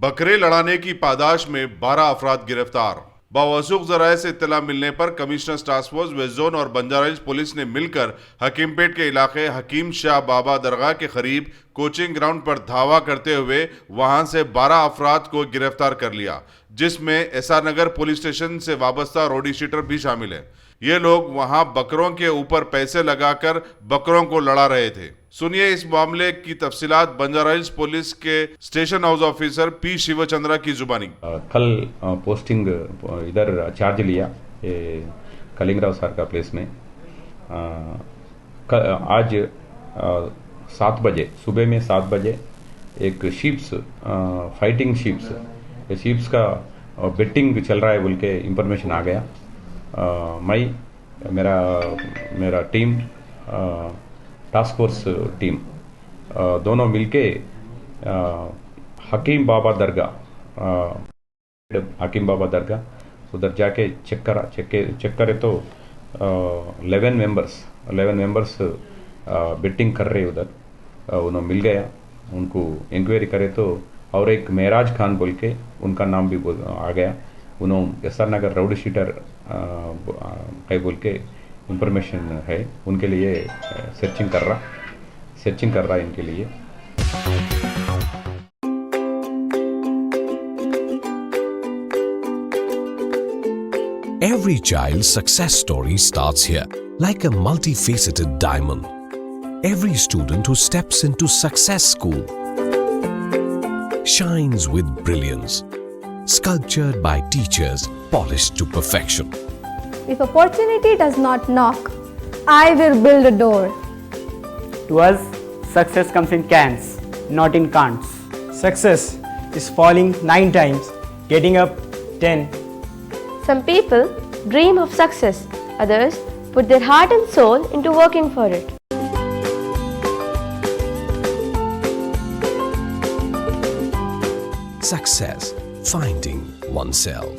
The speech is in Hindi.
बकरे लड़ाने की पादाश में 12 अफराद गिरफ्तार। बावसूख जराये से इत्तला मिलने पर commissioner task force west zone और बंजारा हिल्स पुलिस ने मिलकर हकीमपेट के इलाके हकीम शाह बाबा दरगाह के करीब कोचिंग ग्राउंड पर धावा करते हुए वहां से 12 अफराद को गिरफ्तार कर लिया, जिसमें एसआर नगर पुलिस स्टेशन से वाबस्ता रोडी शीटर भी शामिल है। ये लोग वहां बकरों के ऊपर पैसे लगाकर बकरों को लड़ा रहे थे। सुनिए इस मामले की तफसीलात बंजारा हिल्स पुलिस के station house officer P Shivchandra की जुबानी। कल पोस्टिंग इधर चार्ज लिया ये कलिंगराव सर का प्लेस में। आज 7 बजे सुबह में 7 बजे एक शीप्स फाइटिंग शीप्स ये शीप्स का बेटिंग चल रहा है बोल के इंफॉर्मेशन आ गया। मेरा टीम टास्क फोर्स टीम दोनों मिलके हकीम बाबा दरगाह उधर जाके चेक करे तो 11 मेंबर्स बेटिंग कर रहे उधर उन्होंने मिल गया। उनको इंक्वायरी करे तो और एक मेराज खान बोल के उनका नाम भी आ गया। उन्होंने एसआर नगर राउडी शीटर कई बोल के इंफॉर्मेशन है, उनके लिए सर्चिंग कर रहा इनके लिए। Every child's success story starts here, like a multifaceted diamond. Every student who steps into Success School shines with brilliance, sculptured by teachers polished to perfection. If opportunity does not knock, I will build a door. To us, success comes in cans, not in can'ts. Success is falling 9 times, getting up 10. Some people dream of success, others put their heart and soul into working for it. Success, finding oneself.